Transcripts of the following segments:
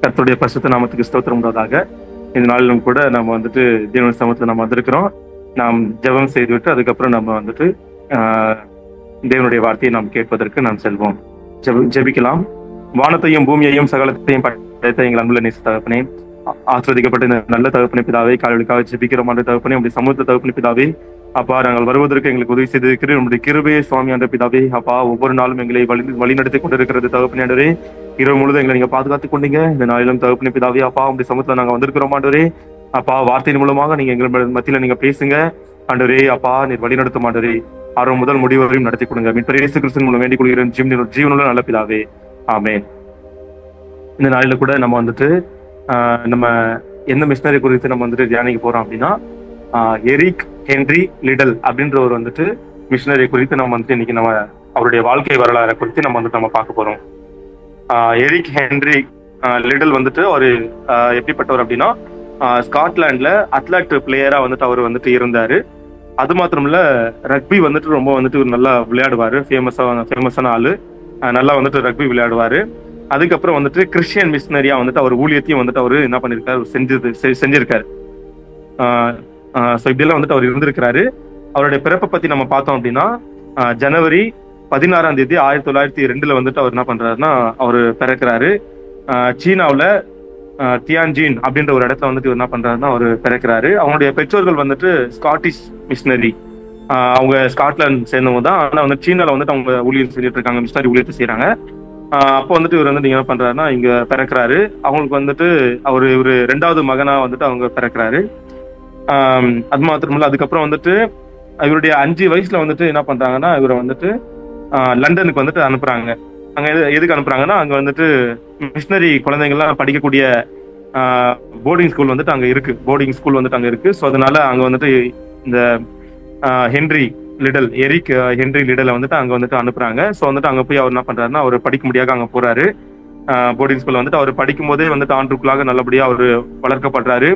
கர்த்தருடைய பரிசுத்த நாமத்துக்கு ஸ்தோத்திரம் உண்டாவதாக. இந்த நாளிலும் கூட நம்ம வந்துட்டு தேவனுடைய சமூகத்துல நம்ம வந்திருக்கிறோம். நாம் ஜெபம் செய்துவிட்டு அதுக்கப்புறம் நம்ம வந்துட்டு தேவனுடைய வார்த்தையை நாம் கேட்பதற்கு நாம் செல்வோம். ஜெபிக்கலாம். வானத்தையும் பூமியையும் சகலத்தையும் படைத்த எங்கள் அன்புள்ள நேச தகப்பனே, ஆஸ்வதிக்கப்பட்ட இந்த நல்ல தகப்பனை பிதாவை காலைக்காக ஜெபிக்கிறோம். அந்த தகப்பனே, நம்முடைய சமூகத்தை தகப்பனை பிதாவே, அப்பா நாங்கள் வருவதற்கு எங்களுக்கு உதவி செய்திருக்கிறேன். நம்முடைய கிருபையே சுவாமி என்ற பிதாவே, அப்பா ஒவ்வொரு நாளும் எங்களை வழிநடத்தி கொண்டிருக்கிறது தகப்பனே ஆண்டவரே. இரவு முழுதும் எங்களை நீங்க பாதுகாத்துக் கொண்டீங்க. இந்த நாளிலும் தகப்பனே பிதாவே, அப்பா உங்களுடைய சமூகத்துல நாங்க வந்திருக்கிறோம் ஆண்டவரே. அப்பா வார்த்தையின் மூலமாக நீங்க எங்கள் மத்தியில நீங்க பேசுங்க ஆண்டவரே. அப்பா நீர் வழிநடத்தும் ஆண்டவரே. ஆர்வம் முதல் முடிவு வரையும் நடத்தி கொடுங்க. மீட்பர் இயேசு கிறிஸ்துவின் மூலம் வேண்டிக் கொள்கிறேன் ஜீவனுள்ள நல்ல பிதாவே, ஆமென். இந்த நாளில கூட நம்ம வந்துட்டு நம்ம எந்த மிஷினரி குறித்து நம்ம வந்துட்டு தியானிக்க போறோம் அப்படின்னா, எரிக் ஹென்றி லிடல் அப்படின்ற ஒரு வந்துட்டு மிஷினரி குறித்து நம்ம வந்துட்டு இன்னைக்கு நம்ம அவருடைய வாழ்க்கை வரலாறு குறித்து நம்ம வந்துட்டு நம்ம பார்க்க போறோம். எரிக் ஹென்றி லிடல் வந்துட்டு ஒரு எப்படிப்பட்டவர் அப்படின்னா, ஸ்காட்லாண்ட்ல அத்லெட் பிளேயரா வந்துட்டு அவர் வந்துட்டு இருந்தாரு. அது மாத்திரம் இல்ல, ரக்பி வந்துட்டு ரொம்ப வந்துட்டு நல்லா விளையாடுவாரு. ஃபேமஸான ஆளு. நல்லா வந்துட்டு ரக்பி விளையாடுவாரு. அதுக்கப்புறம் வந்துட்டு கிறிஸ்டியன் மிஷினரியா வந்துட்டு அவர் ஊழியத்தையும் வந்துட்டு அவரு என்ன பண்ணிருக்காரு, செஞ்சிருக்காரு. இப்படியெல்லாம் வந்துட்டு அவர் இருந்திருக்கிறாரு. அவருடைய பிறப்பை பத்தி நம்ம பார்த்தோம் அப்படின்னா, ஜனவரி 16ஆம் தேதி 1902 வந்துட்டு அவர் என்ன பண்றாருன்னா அவர் பிறக்கிறாரு. சீனாவுல தியான்ஜின் அப்படின்ற ஒரு இடத்துல வந்துட்டு என்ன பண்றாருன்னா அவர் பிறக்கிறாரு. அவங்களுடைய பெற்றோர்கள் வந்துட்டு ஸ்காட்டிஷ் மிஷினரி. அவங்க ஸ்காட்லாந்து சேர்ந்தவங்க தான். ஆனா வந்து சீனால வந்துட்டு அவங்க ஊழியர் செஞ்சுட்டு இருக்காங்க, மிஷினரி ஊழியத்தை செய்யறாங்க. அப்போ வந்துட்டு இவர் வந்து என்ன பண்றாருன்னா இங்க பிறக்கிறாரு. அவங்களுக்கு வந்துட்டு இவரு 2வது மகனா வந்துட்டு அவங்க பிறக்கிறாரு. அது மாத்திரமில்ல, அதுக்கப்புறம் வந்துட்டு இவருடைய 5 வயசுல வந்துட்டு என்ன பண்றாங்கன்னா இவரை வந்துட்டு லண்டனுக்கு வந்துட்டு அனுப்புறாங்க. அங்க எதுக்கு அனுப்புறாங்கன்னா, அங்க வந்துட்டு மிஷினரி குழந்தைங்கள்லாம் படிக்கக்கூடிய போர்டிங் ஸ்கூல் வந்துட்டு அங்க இருக்கு. போர்டிங் ஸ்கூல் வந்துட்டு அங்க இருக்கு. ஸோ அதனால அங்க வந்துட்டு இந்த எரிக் ஹென்றி லிடலை வந்துட்டு அங்க வந்துட்டு அனுப்புறாங்க. ஸோ வந்துட்டு அங்க போய் அவர் என்ன பண்றாருன்னா அவர் படிக்க முடியாத அங்க போறாரு. போர்டிங் ஸ்கூல்ல வந்துட்டு அவர் படிக்கும் போதே வந்துட்டு ஆண்டுக்குள்ளாக நல்லபடியா அவர் வளர்க்கப்படுறாரு.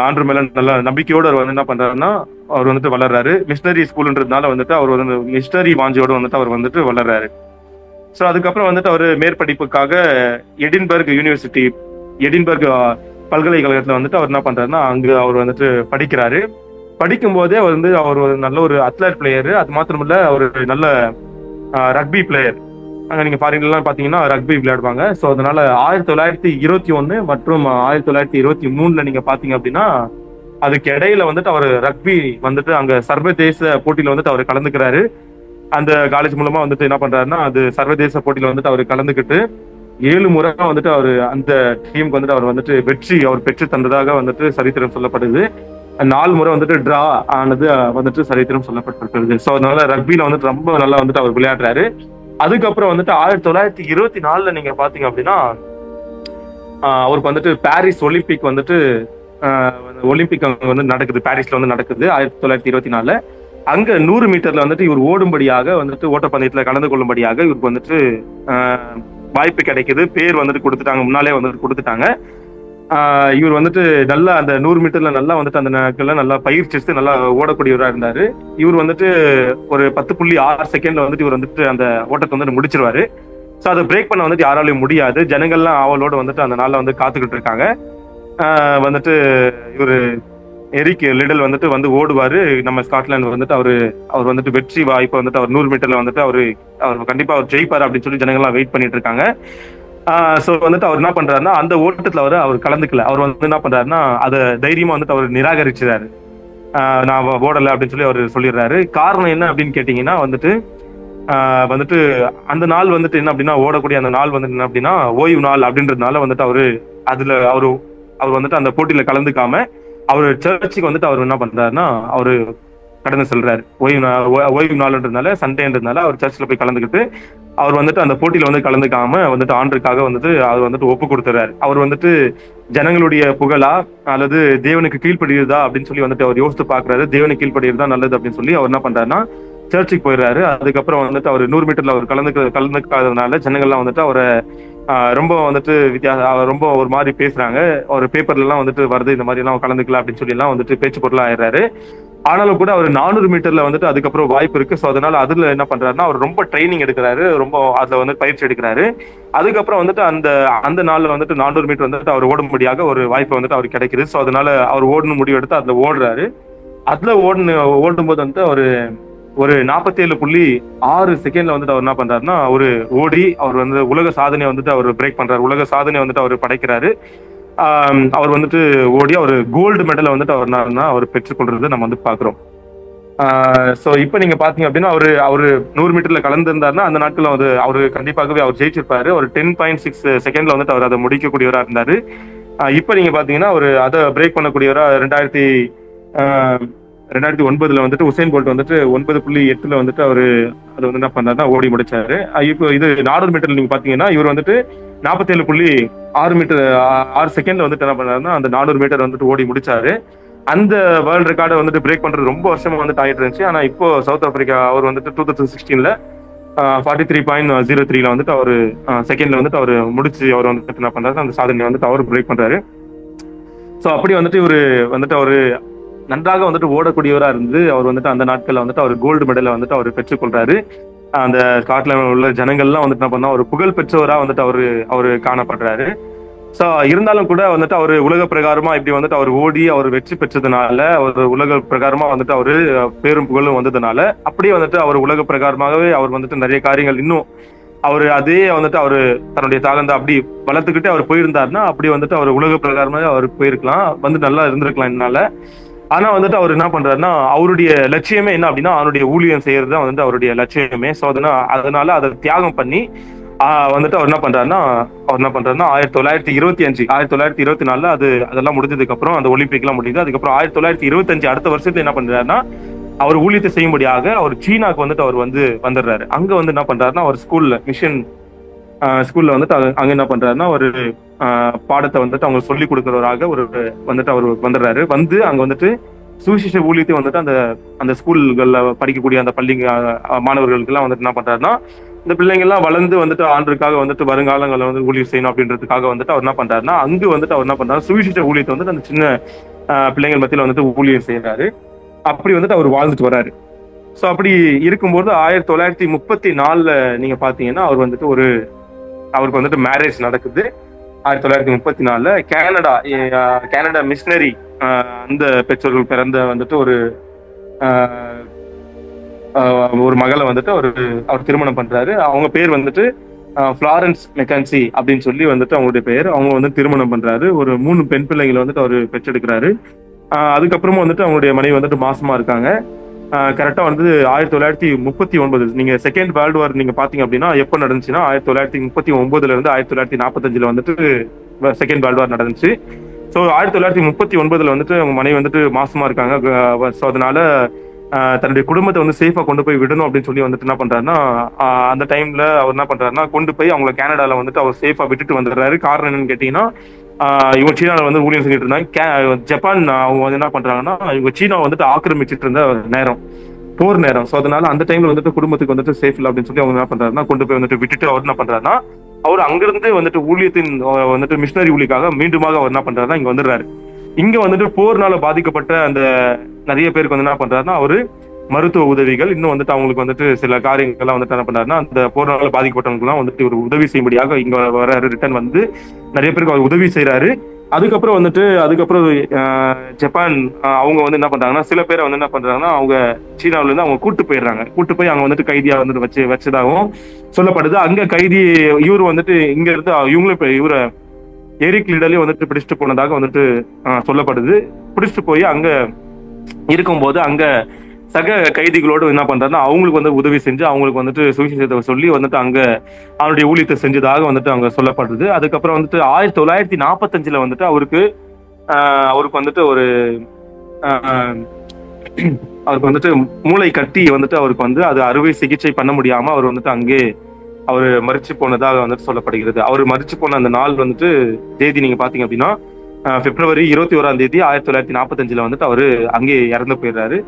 ஆண்டு மேல நல்ல நம்பிக்கையோடு அவர் வந்து என்ன பண்றாருன்னா அவர் வந்துட்டு வளர்றாரு. மிஷினரி ஸ்கூல்ன்றதுனால வந்துட்டு அவர் வந்து மிஷினரி வாஞ்சியோடு வந்துட்டு அவர் வந்துட்டு வளர்றாரு. ஸோ அதுக்கப்புறம் வந்துட்டு அவர் மேற்படிப்புக்காக எடின்பர்க் பல்கலைக்கழகத்துல வந்துட்டு அவர் என்ன பண்றாருன்னா அங்க அவர் வந்துட்டு படிக்கிறாரு. படிக்கும் போதே அவர் ஒரு நல்ல ஒரு அத்லெட் பிளேயரு. அது மாத்திரம் இல்ல, அவர் நல்ல ரக்பி பிளேயர். அங்க நீங்க ஃபாரின்லாம் பாத்தீங்கன்னா ரக்பி விளையாடுவாங்க. ஸோ அதனால 1921 மற்றும் 1923 நீங்க பாத்தீங்க அப்படின்னா அதுக்கு இடையில வந்துட்டு அவர் ரக்பி வந்துட்டு அங்க சர்வதேச போட்டியில வந்துட்டு அவர் கலந்துக்கிறாரு. அந்த காலேஜ் மூலமா வந்துட்டு என்ன பண்றாருன்னா அது சர்வதேச போட்டியில வந்துட்டு அவர் கலந்துக்கிட்டு 7 முறை வந்துட்டு அவர் அந்த டீமுக்கு வந்துட்டு அவர் வந்துட்டு வெற்றி அவர் பெற்று தந்ததாக வந்துட்டு சரித்திரம் சொல்லப்படுது. 4 முறை வந்துட்டு டிரா ஆனது வந்துட்டு சரித்திரம் சொல்லப்பட்டிருக்கிறது. ஸோ அதனால ரக்பில வந்துட்டு ரொம்ப நல்லா வந்துட்டு அவர் விளையாடுறாரு. அதுக்கப்புறம் வந்துட்டு 1924 நீங்க பாத்தீங்க அப்படின்னா அவருக்கு வந்துட்டு பாரிஸ் ஒலிம்பிக் வந்துட்டு ஒலிம்பிக் அங்க வந்து நடக்குது. பாரிஸ்ல வந்து நடக்குது 1924. அங்க 100 மீட்டர்ல வந்துட்டு இவர் ஓடும்படியாக வந்துட்டு ஓட்டப்பந்தயத்துல கலந்து கொள்ளும்படியாக இவருக்கு வந்துட்டு வாய்ப்பு கிடைக்குது. பேர் வந்துட்டு கொடுத்துட்டாங்க, முன்னாலே வந்துட்டு கொடுத்துட்டாங்க. இவர் வந்துட்டு நல்லா அந்த 100 மீட்டர்ல நல்லா வந்துட்டு அந்த நாட்கள்ல நல்லா பயிற்சி நல்லா ஓடக்கூடியவராக இருந்தாரு. இவர் வந்துட்டு ஒரு 10.6 செகண்ட்ல வந்துட்டு இவர் வந்துட்டு அந்த ஓட்டத்தை வந்துட்டு முடிச்சிருவாரு. ஸோ அதை பிரேக் பண்ண வந்துட்டு யாராலையும் முடியாது. ஜனங்கள்லாம் அவளோட வந்துட்டு அந்த நாள்ல வந்து காத்துக்கிட்டு இருக்காங்க. வந்துட்டு இவரு எரிக் லிடல் வந்துட்டு வந்து ஓடுவாரு. நம்ம ஸ்காட்லாந்து வந்துட்டு அவர் வந்துட்டு வெற்றி வாய்ப்பு வந்துட்டு அவர் 100 மீட்டர்ல வந்துட்டு அவர் கண்டிப்பா அவர் ஜெயிப்பாரு அப்படின்னு சொல்லி ஜனங்கள்லாம் வெயிட் பண்ணிட்டு இருக்காங்க. ஸோ வந்துட்டு அவர் என்ன பண்றாருன்னா அந்த ஓட்டத்துல அவர் கலந்துக்கல. அவர் வந்து என்ன பண்றாருன்னா அதை தைரியமா வந்துட்டு அவர் நிராகரிச்சுறாரு. நான் ஓடலை அப்படின்னு சொல்லி அவர் சொல்லிடுறாரு. காரணம் என்ன அப்படின்னு கேட்டீங்கன்னா வந்துட்டு அந்த நாள் வந்துட்டு என்ன அப்படின்னா ஓடக்கூடிய அந்த நாள் வந்துட்டு என்ன அப்படின்னா ஓய்வு நாள் அப்படின்றதுனால வந்துட்டு அவர் வந்துட்டு அந்த போட்டியில கலந்துக்காம அவர் சர்ச்சுக்கு வந்துட்டு அவர் என்ன பண்றாருன்னா அவரு கடந்து செல்றாரு. ஓய்வு நாள்ன்றதுனால சண்டேன்றதுனால அவர் சர்ச்சில் போய் கலந்துக்கிட்டு அவர் வந்துட்டு அந்த போட்டியில வந்து கலந்துக்காம வந்துட்டு ஆண்டுக்காக வந்துட்டு அவர் வந்துட்டு ஒப்பு கொடுத்துறாரு. அவர் வந்துட்டு ஜனங்களுடைய புகழா அல்லது தேவனுக்கு கீழ்ப்படுகிறதா அப்படின்னு சொல்லி வந்துட்டு அவர் யோசித்து பாக்குறாரு. தேவனுக்கு கீழ்ப்படுகிறதா நல்லது அப்படின்னு சொல்லி அவர் என்ன பண்றாருன்னா சர்ச்சுக்கு போயிடுறாரு. அதுக்கப்புறம் வந்துட்டு அவர் 100 மீட்டர்ல அவர் கலந்துக்காததுனால ஜனங்கள்லாம் வந்துட்டு அவரை ரொம்ப வந்துட்டு ரொம்ப ஒரு மாதிரி பேசுறாங்க. ஒரு பேப்பர்ல எல்லாம் வந்துட்டு வருது, இந்த மாதிரி எல்லாம் கலந்துக்கலாம் அப்படின்னு சொல்லி எல்லாம் வந்துட்டு பேச்சு பொருளா ஆயிடுறாரு. ஆனாலும் கூட அவர் 400 மீட்டர்ல வந்துட்டு அதுக்கப்புறம் வாய்ப்பு இருக்கு. ஸோ அதனால அதுல என்ன பண்றாருன்னா அவர் ரொம்ப ட்ரைனிங் எடுக்கிறாரு, ரொம்ப அதுல வந்து பயிற்சி எடுக்கிறாரு. அதுக்கப்புறம் வந்துட்டு அந்த அந்த நாள்ல வந்துட்டு 400 மீட்டர் வந்துட்டு அவர் ஓடும்படியாக ஒரு வாய்ப்பு வந்துட்டு அவருக்கு கிடைக்குது. ஸோ அதனால அவர் ஓடணும் முடிவு எடுத்து அதுல ஓடுறாரு. அதுல ஓடும்போது வந்துட்டு ஒரு 47.6 செகண்ட்ல வந்துட்டு அவர் என்ன பண்றாருன்னா அவர் வந்து உலக சாதனையை வந்துட்டு அவர் பிரேக் பண்றாரு. உலக சாதனை வந்துட்டு அவர் படைக்கிறாரு. அவர் வந்துட்டு ஓடி அவர் கோல்டு மெடலை வந்துட்டு அவர் பெற்றுக்கொள்றது நம்ம வந்து பாக்குறோம். சோ இப்ப நீங்க பாத்தீங்க அப்படின்னா அவரு 100 மீட்டர்ல கலந்துருந்தாருன்னா அந்த நாட்கள் அவரு கண்டிப்பாகவே அவர் ஜெயிச்சிருப்பாரு. ஒரு 10.6 செகண்ட்ல வந்துட்டு அவர் அதை முடிக்கக்கூடியவரா இருந்தாரு. இப்ப நீங்க பாத்தீங்கன்னா ஒரு அதை பிரேக் பண்ணக்கூடியவரா 2009 வந்துட்டு உசேன் போல்ட் வந்துட்டு 9.8 வந்துட்டு அவரு அது வந்து என்ன பண்ணாருன்னா ஓடி முடிச்சாரு. இப்போ இது 400 மீட்டர்ல நீங்க பாத்தீங்கன்னா இவர் வந்துட்டு 47.6 செகண்ட்ல வந்துட்டு என்ன பண்ணாருன்னா அந்த 400 மீட்டர் வந்துட்டு ஓடி முடிச்சாரு. அந்த வேர்ல்டு ரெக்கார்டை வந்துட்டு பிரேக் பண்றது ரொம்ப வருஷமா வந்துட்டு ஆயிட்டு இருந்துச்சு. ஆனா இப்போ சவுத் ஆப்பிரிக்கா அவர் வந்துட்டு 2016 43.03 வந்துட்டு அவரு செகண்ட்ல வந்துட்டு அவர் முடிச்சு அவர் வந்துட்டு என்ன பண்றாரு அந்த சாதனையை வந்துட்டு அவர் பிரேக் பண்றாரு. சோ அப்படி வந்துட்டு இவரு வந்துட்டு அவரு நன்றாக வந்துட்டு ஓடக்கூடியவரா இருந்து அவர் வந்துட்டு அந்த நாட்கள்ல வந்துட்டு அவர் கோல்டு மெடலை வந்துட்டு அவர் பெற்றுக்கொள்றாரு. அந்த ஸ்காட்லாந்து உள்ள ஜனங்கள்லாம் வந்துட்டு என்ன பண்ணா ஒரு புகழ் பெற்றவரா வந்துட்டு அவரு காணப்படுறாரு. சோ இருந்தாலும் கூட வந்துட்டு அவரு உலக பிரகாரமா இப்படி வந்துட்டு அவர் ஓடி அவர் வெற்றி பெற்றதுனால அவர் உலக பிரகாரமா வந்துட்டு அவரு பேரும் புகழும் வந்ததுனால அப்படியே வந்துட்டு அவர் உலக பிரகாரமாகவே அவர் வந்துட்டு நிறைய காரியங்கள் இன்னும் அவரு அதே வந்துட்டு அவரு தன்னுடைய தாகந்த அப்படி வளர்த்துக்கிட்டு அவர் போயிருந்தாருன்னா அப்படி வந்துட்டு அவர் உலக பிரகாரமாக அவர் போயிருக்கலாம், வந்து நல்லா இருந்திருக்கலாம் என்னால. ஆனா வந்துட்டு அவர் என்ன பண்றாருன்னா அவருடைய லட்சியமே என்ன அப்படின்னா அவருடைய ஊழியம் செய்யறது தான் வந்துட்டு அவருடைய லட்சியமே. சோ அதனால அதை தியாகம் பண்ணி வந்துட்டு அவர் என்ன பண்றாருன்னா 1924 அதெல்லாம் முடிஞ்சதுக்கு அப்புறம் அந்த ஒலிம்பிக் எல்லாம் முடியுது. அதுக்கப்புறம் 1925 அடுத்த வருஷத்துல என்ன பண்றாருன்னா அவர் ஊழியத்தை செய்யும்படியாக அவர் சீனாக்கு வந்துட்டு அவர் வந்துடுறாரு. அங்க வந்து என்ன பண்றாருன்னா அவர் மிஷன் ஸ்கூல்ல வந்துட்டு அங்க என்ன பண்றாருன்னா ஒரு பாடத்தை வந்துட்டு அவங்க சொல்லி கொடுக்கிறவராக வந்துட்டு அவர் வந்துடுறாரு. வந்து அங்க வந்துட்டு சுவிசேஷ ஊழியத்தை வந்துட்டு அந்த ஸ்கூல்கள்ல படிக்கக்கூடிய அந்த பள்ளி மாணவர்களுக்கு எல்லாம் வந்துட்டு என்ன பண்றாருன்னா இந்த பிள்ளைங்க எல்லாம் வளர்ந்து வந்துட்டு ஆண்டுக்காக வந்துட்டு வருங்காலங்களில் வந்து ஊழியர் செய்யணும் அப்படின்றதுக்காக வந்துட்டு அவர் என்ன பண்றாருன்னா அங்கு வந்துட்டு அவர் என்ன பண்றாரு சுவிசேஷ ஊழியத்தை வந்துட்டு அந்த சின்ன பிள்ளைங்கள் மத்தியில வந்துட்டு ஊழியர் செய்யறாரு. அப்படி வந்துட்டு அவர் வாழ்ந்துட்டு வர்றாரு. ஸோ அப்படி இருக்கும்போது 1934 நீங்க பாத்தீங்கன்னா அவருக்கு வந்துட்டு மேரேஜ் நடக்குது. 1934 கனடா மிஷனரி அந்த பெற்றோர்கள் பிறந்த வந்துட்டு ஒரு மகளை வந்துட்டு அவர் திருமணம் பண்றாரு. அவங்க பேர் வந்துட்டு ஃபிளாரன்ஸ் மெக்கன்சி அப்படின்னு சொல்லி வந்துட்டு அவங்களுடைய பெயர். அவங்க வந்து திருமணம் பண்றாரு. ஒரு 3 பெண் பிள்ளைங்களை வந்துட்டு அவர் பெற்றெடுக்கிறாரு. அதுக்கப்புறமும் வந்துட்டு அவங்களுடைய மனைவி வந்துட்டு மாசமா இருக்காங்க. கரெக்டா வந்து 1939 நீங்க செகண்ட் வேர்ல்டு வார் நீங்க பாத்தீங்க அப்படின்னா எப்ப நடந்துச்சுன்னா 1939 இருந்து 1945 வந்துட்டு செகண்ட் வேர்ல்டு வார் நடந்துச்சு. ஸோ 1939 வந்துட்டு அவங்க மனைவி வந்துட்டு மாசமா இருக்காங்க. ஸோ அதனால தன்னுடைய குடும்பத்தை வந்து சேஃபா கொண்டு போய் விடணும் அப்படின்னு சொல்லி வந்துட்டு என்ன பண்றாருன்னா அந்த டைம்ல அவர் என்ன பண்றாருன்னா கொண்டு போய் அவங்களை கனடால வந்துட்டு அவர் சேஃபா விட்டுட்டு வந்துடுறாரு. காரணம் என்னன்னு கேட்டீங்கன்னா இவங்க சீனாவில் வந்து ஊழியம் செஞ்சுட்டு இருந்தாங்க. ஜப்பான் அவங்க வந்து என்ன பண்றாங்கன்னா இவங்க சீனா வந்துட்டு ஆக்கிரமிச்சிட்டு இருந்த நேரம், போர் நேரம். ஸோ அதனால அந்த டைம்ல வந்துட்டு குடும்பத்துக்கு வந்துட்டு சேஃப் இல்லை அப்படின்னு சொல்லி அவங்க என்ன பண்றாருன்னா கொண்டு போய் வந்துட்டு விட்டுட்டு அவர் என்ன பண்றாருன்னா அவர் அங்கிருந்து வந்துட்டு ஊழியத்தின் வந்துட்டு மிஷினரி ஊழியக்காக மீண்டுமாக அவர் என்ன பண்றாருன்னா இங்க வந்துடுறாரு. இங்க வந்துட்டு போர்னால பாதிக்கப்பட்ட அந்த நிறைய பேருக்கு வந்து என்ன பண்றாருன்னா அவரு மருத்துவ உதவிகள் இன்னும் வந்துட்டு அவங்களுக்கு வந்துட்டு சில காரியங்கள்லாம் வந்துட்டு என்ன பண்றாருன்னா அந்த போர்னால பாதிக்கப்பட்டவங்களுக்கு எல்லாம் வந்துட்டு ஒரு உதவி செய்யும்படியாக இங்க வர்றாரு. ரிட்டர்ன் வந்து நிறைய பேருக்கு அவர் உதவி செய்யறாரு. அதுக்கப்புறம் ஜப்பான் அவங்க வந்து என்ன பண்றாங்கன்னா சில பேரை வந்து என்ன பண்றாங்கன்னா அவங்க சீனாவில இருந்து அவங்க கூட்டு போய் அங்க வந்துட்டு கைதியா வந்துட்டு வச்சதாகவும் சொல்லப்படுது. அங்க கைதி இவர் வந்துட்டு இங்க இருந்து இவங்களும் இவரை எரிக் லிடர்லயும் வந்துட்டு பிடிச்சிட்டு போனதாக வந்துட்டு சொல்லப்படுது. பிடிச்சிட்டு போய் அங்க இருக்கும்போது அங்க சக கைதிகளோடு என்ன பண்றாருன்னா அவங்களுக்கு வந்து உதவி செஞ்சு அவங்களுக்கு வந்துட்டு சுவிசேஷத்தை சொல்லி வந்துட்டு அங்க அவருடைய ஊழியத்தை செஞ்சதாக வந்துட்டு அங்க சொல்லப்படுது. அதுக்கப்புறம் வந்துட்டு 1945 வந்துட்டு அவருக்கு வந்துட்டு அவருக்கு வந்துட்டு மூளை கட்டி வந்துட்டு அவருக்கு வந்து அது அறுவை சிகிச்சை பண்ண முடியாம அவர் வந்துட்டு அங்கே அவர் மரிச்சு போனதாக வந்துட்டு சொல்லப்படுகிறது. அவர் மரிச்சு போன அந்த நாள் வந்துட்டு தேதி நீங்க பாத்தீங்க அப்படின்னா பிப்ரவரி 21 1945 வந்துட்டு அவரு அங்கே இறந்து போயிடுறாரு.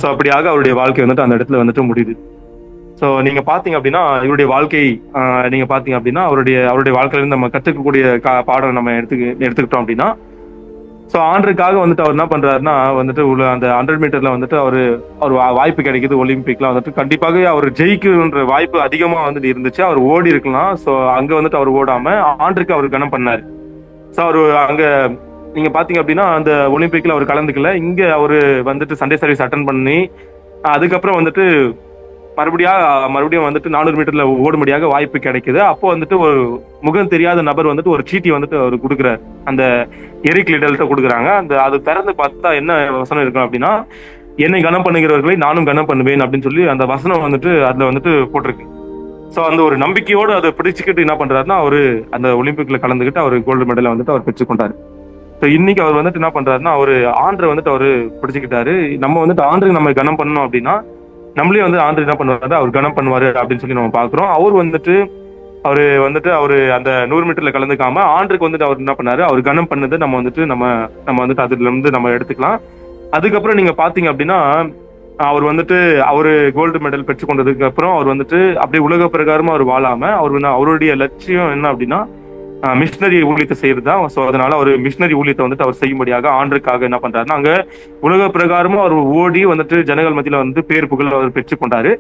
ஸோ அப்படியாக அவருடைய வாழ்க்கை வந்துட்டு அந்த இடத்துல வந்துட்டு முடியுது. ஸோ நீங்க பாத்தீங்க அப்படின்னா இவருடைய வாழ்க்கை நீங்க பாத்தீங்க அப்படின்னா அவருடைய வாழ்க்கையில இருந்து நம்ம கத்துக்கக்கூடிய பாடம் நம்ம எடுத்துக்கிட்டோம் அப்படின்னா ஸோ ஆண்டுக்காக வந்துட்டு அவர் என்ன பண்றாருன்னா வந்துட்டு உள்ள அந்த 100 மீட்டர்ல வந்துட்டு அவர் வாய்ப்பு கிடைக்குது ஒலிம்பிக்ல வந்துட்டு கண்டிப்பாக அவர் ஜெயிக்கணுன்ற வாய்ப்பு அதிகமா வந்துட்டு இருந்துச்சு. அவர் ஓடி இருக்கலாம். ஸோ அங்க வந்துட்டு அவர் ஓடாம ஆண்டுக்கு அவர் கனம் பண்ணாரு. ஸோ அவர் அங்க நீங்க பாத்தீங்க அப்படின்னா அந்த ஒலிம்பிக்ல அவர் கலந்துக்கல. இங்க அவரு வந்துட்டு சண்டே சர்வீஸ் அட்டன் பண்ணி அதுக்கப்புறம் வந்துட்டு மறுபடியும் வந்துட்டு 400 மீட்டர்ல ஓடும்படியாக வாய்ப்பு கிடைக்குது. அப்போ வந்துட்டு ஒரு முகம் தெரியாத நபர் வந்துட்டு ஒரு சீட்டி வந்துட்டு அவர் கொடுக்குறாரு. அந்த எரிக் லிடல்ட்ட கொடுக்குறாங்க. அது திறந்து பார்த்தா என்ன வசனம் இருக்கும் அப்படின்னா, என்னை கனம் பண்ணுகிறவர்களை நானும் கனம் பண்ணுவேன் அப்படின்னு சொல்லி அந்த வசனம் வந்துட்டு அதுல வந்துட்டு போட்டிருக்கு. ஸோ அந்த ஒரு நம்பிக்கையோடு அதை பிடிச்சுக்கிட்டு என்ன பண்றாருன்னா அவரு அந்த ஒலிம்பிக்ல கலந்துக்கிட்டு அவர் கோல்டு மெடலை வந்துட்டு அவர் பெற்றுக்கொண்டாரு. ஸோ இன்னைக்கு அவர் வந்துட்டு என்ன பண்றாருன்னா அவரு ஆண்டரை வந்துட்டு அவரு பிடிச்சுக்கிட்டாரு. நம்ம வந்துட்டு ஆண்டருக்கு நம்ம கனம் பண்ணணும் அப்படின்னா நம்மளே வந்து ஆண்டு என்ன பண்ணுவாரு, அவர் கனம் பண்ணுவாரு அப்படின்னு சொல்லி நம்ம பாக்குறோம். அவரு அந்த 100 மீட்டர்ல கலந்துக்காம ஆண்டுக்கு வந்துட்டு அவர் என்ன பண்ணாரு, அவர் கனம் பண்ணதை நம்ம வந்துட்டு அதுல இருந்து நம்ம எடுத்துக்கலாம். அதுக்கப்புறம் நீங்க பாத்தீங்க அப்படின்னா அவரு கோல்டு மெடல் பெற்று கொண்டதுக்கு அப்புறம் அவர் வந்துட்டு அப்படியே உலக பிரகாரமா அவர் வாழாம அவருடைய லட்சியம் என்ன அப்படின்னா மிஷினரி ஊழியத்தை செய்யறதுதான். ஸோ அதனால அவர் மிஷினரி ஊழியத்தை வந்துட்டு அவர் செய்யும்படியாக ஆண்டுக்காக என்ன பண்றாருன்னா அங்க உலக பிரகாரமும் அவர் ஓடி வந்துட்டு ஜனங்கள் மத்தியில வந்து பேர் புகழ் அவர் பெற்றுக்கொண்டாரு.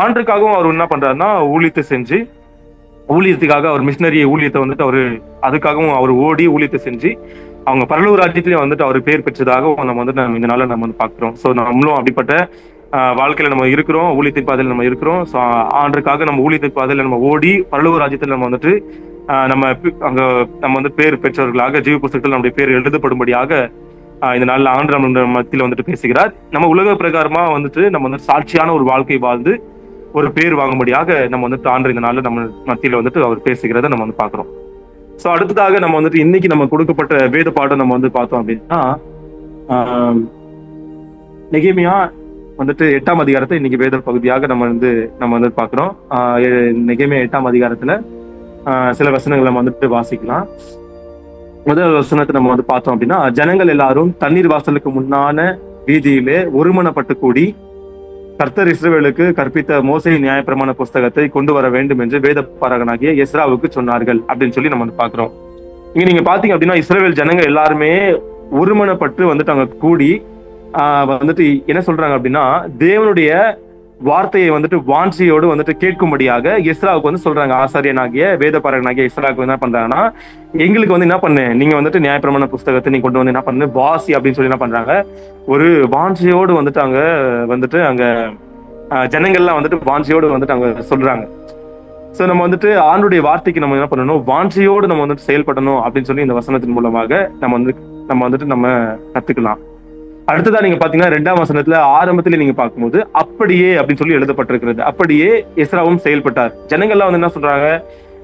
ஆண்டுக்காகவும் அவர் என்ன பண்றாருன்னா ஊழியத்தை செஞ்சு ஊழியத்துக்காக அவர் மிஷினரி ஊழியத்தை வந்துட்டு அதுக்காகவும் அவர் ஓடி ஊழியத்தை செஞ்சு அவங்க பரலோக ராஜ்யத்திலேயே வந்துட்டு அவர் பேர் பெற்றதாக நம்ம இந்த நாள நம்ம வந்து பாக்குறோம். ஸோ நம்மளும் அப்படிப்பட்ட வாழ்க்கையில நம்ம இருக்கிறோம், ஊழியத்தின் பாதையில நம்ம இருக்கிறோம். ஸோ ஆண்டுக்காக நம்ம ஊழியத்தின் பாதையில நம்ம ஓடி பரலோக ராஜ்யத்துல நம்ம வந்துட்டு நம்ம வந்து பேர் பெற்றவர்களாக ஜீவ புஸ்தகத்தில் நம்முடைய பேர் எழுதப்படும்படியாக இந்த நாளில் ஆண்டு நம்ம மத்தியில வந்துட்டு பேசுகிறார். நம்ம உலக பிரகாரமா வந்துட்டு நம்ம வந்து சாட்சியான ஒரு வாழ்க்கை வாழ்ந்து ஒரு பேர் வாங்கும்படியாக நம்ம வந்துட்டு ஆண்டு இந்த நாளில் நம்ம மத்தியில வந்துட்டு அவர் பேசுகிறத நம்ம வந்து பாக்குறோம். ஸோ அடுத்ததாக நம்ம வந்துட்டு இன்னைக்கு நம்ம கொடுக்கப்பட்ட வேத பாடம் நம்ம வந்து பார்த்தோம் அப்படின்னா நெகேமியா வந்துட்டு 8ஆம் அதிகாரத்தை இன்னைக்கு வேத பகுதியாக நம்ம வந்து பாக்குறோம். நெகேமியா 8ஆம் அதிகாரத்துல சில வசனங்களை நம்ம வந்துட்டு வாசிக்கலாம். முதல் வசனத்தை நம்ம வந்து பார்த்தோம் அப்படின்னா, ஜனங்கள் எல்லாரும் தண்ணீர் வாசலுக்கு முன்னான வீதியிலே ஒருமனப்பட்டு கூடி கர்த்தர் இஸ்ரவேலுக்கு கற்பித்த மோசே நியாயப்பிரமாண புஸ்தகத்தை கொண்டு வர வேண்டும் என்று வேத பாரகனாகிய எஸ்ராவுக்கு சொன்னார்கள் அப்படின்னு சொல்லி நம்ம வந்து பாக்குறோம். இங்க நீங்க பாத்தீங்க அப்படின்னா இஸ்ரவேல் ஜனங்கள் எல்லாருமே ஒருமனப்பட்டு வந்துட்டு அங்க கூடி வந்துட்டு என்ன சொல்றாங்க அப்படின்னா தேவனுடைய வார்த்தையை வந்துட்டு வாஞ்சியோடு வந்துட்டு கேட்கும்படியாக எஸ்ராவுக்கு வந்து சொல்றாங்க. ஆசாரியனாகிய வேதபாரகனாகிய எஸ்ராவுக்கு என்ன பண்றாங்கன்னா, எங்களுக்கு வந்து என்ன பண்ணு, நீங்க வந்துட்டு நியாயப்பிரமாண புஸ்தகத்தை நீங்க கொண்டு வந்து என்ன பண்ணு வாசி அப்படின்னு சொல்லி என்ன பண்றாங்க, ஒரு வாஞ்சியோடு வந்துட்டு அங்க ஜனங்கள்லாம் வந்துட்டு வாஞ்சியோடு வந்துட்டு அங்க சொல்றாங்க. சோ நம்ம வந்துட்டு ஆண்டுடைய வார்த்தைக்கு நம்ம என்ன பண்ணணும், வாஞ்சியோடு நம்ம வந்துட்டு செயல்படணும் அப்படின்னு சொல்லி இந்த வசனத்தின் மூலமாக நம்ம கத்துக்கலாம். அடுத்ததா நீங்க பாத்தீங்கன்னா 2ஆம் வசனத்துல ஆரம்பத்துல நீங்க பார்க்கும்போது அப்படியே அப்படின்னு சொல்லி எழுதப்பட்டிருக்கிறது. அப்படியே எஸ்ராவும் செயல்பட்டார். ஜனங்கள்லாம் வந்து என்ன சொல்றாங்க,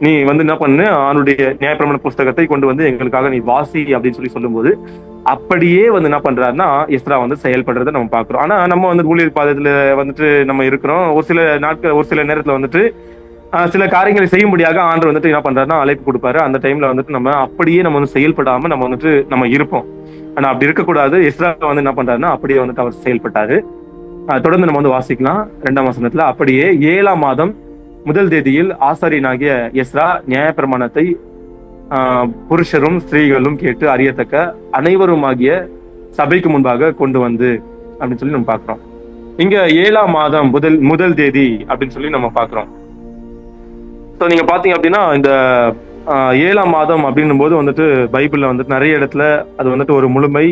நீ வந்து என்ன பண்ணு, அவனுடைய நியாயப்பிரமாண புஸ்தகத்தை கொண்டு வந்து எங்களுக்காக நீ வாசி அப்படின்னு சொல்லி சொல்லும்போது அப்படியே வந்து என்ன பண்றாருன்னா எஸ்ரா வந்து செயல்படுறதை நம்ம பாக்குறோம். ஆனா நம்ம வந்து ஊழியர் பாதத்துல வந்துட்டு நம்ம இருக்கிறோம். ஒரு சில நேரத்துல வந்துட்டு சில காரியங்களை செய்யும்படியாக ஆண்டவர் வந்துட்டு என்ன பண்றாருன்னா அழைப்பு கொடுப்பாரு. அந்த டைம்ல வந்துட்டு நம்ம அப்படியே நம்ம வந்து செயல்படாம நம்ம இருப்போம். ஆனா அப்படி இருக்கக்கூடாது. எஸ்ரா வந்து என்ன பண்றாருன்னா அப்படியே வந்துட்டு அவர் செயல்பட்டாரு. தொடர்ந்து நம்ம வந்து வாசிக்கலாம் 2ஆம் வசனத்துல. அப்படியே 7ஆம் மாதம் 1 தேதியில் ஆசாரியனாகிய எஸ்ரா நியாயப்பிரமாணத்தை புருஷரும் ஸ்திரீகளும் கேட்டு அறியத்தக்க அனைவருமாகிய சபைக்கு முன்பாக கொண்டு வந்து அப்படின்னு சொல்லி நம்ம பாக்குறோம். இங்க 7ஆம் மாதம் 1 தேதி அப்படின்னு சொல்லி நம்ம பாக்குறோம். ஸோ நீங்க பாத்தீங்க அப்படின்னா இந்த 7ஆம் மாதம் அப்படின்னும் போது வந்துட்டு பைபிள்ல வந்துட்டு நிறைய இடத்துல அது வந்துட்டு ஒரு முழுமை.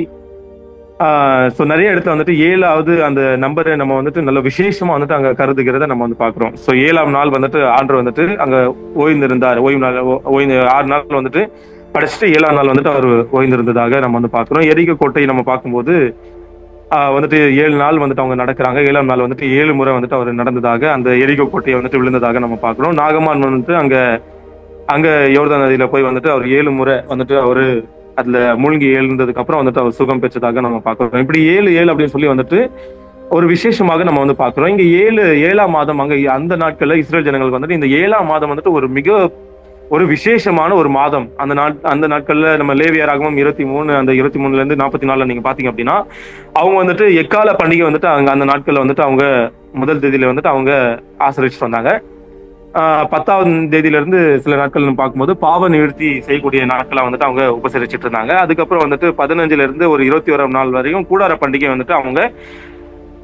ஸோ நிறைய இடத்துல வந்துட்டு 7ஆவது அந்த நம்பரை நம்ம வந்துட்டு நல்ல விசேஷமா வந்துட்டு அங்க கருதுகிறத நம்ம வந்து பாக்குறோம். ஸோ 7ஆம் நாள் வந்துட்டு ஆண்டவர் வந்துட்டு அங்க ஓய்ந்திருந்தார். 6 நாள் வந்துட்டு படைச்சிட்டு 7ஆம் நாள் வந்துட்டு அவர் ஓய்ந்திருந்ததாக நம்ம வந்து பாக்குறோம். எரிகோ கோட்டை நம்ம பார்க்கும்போது வந்துட்டு 7 நாள் வந்துட்டு அவங்க நடக்கிறாங்க. 7ஆம் நாள் வந்துட்டு 7 முறை வந்துட்டு அவர் நடந்ததாக, அந்த எரிகோ கோட்டையை வந்துட்டு விழுந்ததாக நம்ம பாக்குறோம். நாகமான் வந்துட்டு அங்க யோர்தான் நதியில போய் வந்துட்டு அவர் 7 முறை வந்துட்டு அவரு அதுல மூழ்கி எழுந்ததுக்கு அப்புறம் வந்துட்டு அவர் சுகம் பெற்றதாக நம்ம பாக்குறோம். இப்படி 7 அப்படின்னு சொல்லி வந்துட்டு ஒரு விசேஷமாக நம்ம வந்து பாக்குறோம். இங்க 7ஆம் மாதம் அங்க அந்த நாட்கள்ல இஸ்ரேல் ஜனங்களுக்கு வந்துட்டு இந்த 7ஆம் மாதம் வந்துட்டு ஒரு விசேஷமான ஒரு மாதம். அந்த நாட்கள்ல நம்ம லேவியராகமம் 23 அந்த 23ல இருந்து 44 நீங்க பாத்தீங்க அப்படின்னா அவங்க வந்துட்டு எக்கால பண்டிகை வந்துட்டு அந்த நாட்கள்ல வந்துட்டு அவங்க 1 தேதியில வந்துட்டு அவங்க ஆசரிச்சுட்டு வந்தாங்க. 10ஆம் தேதியிலிருந்து சில நாட்கள் பார்க்கும்போது பாவ நிவர்த்தி செய்யக்கூடிய நாட்களை வந்துட்டு அவங்க உபசரிச்சுட்டு இருந்தாங்க. அதுக்கப்புறம் வந்துட்டு 15ல இருந்து ஒரு 21ஆம் நாள் வரையும் கூடார பண்டிகை வந்துட்டு அவங்க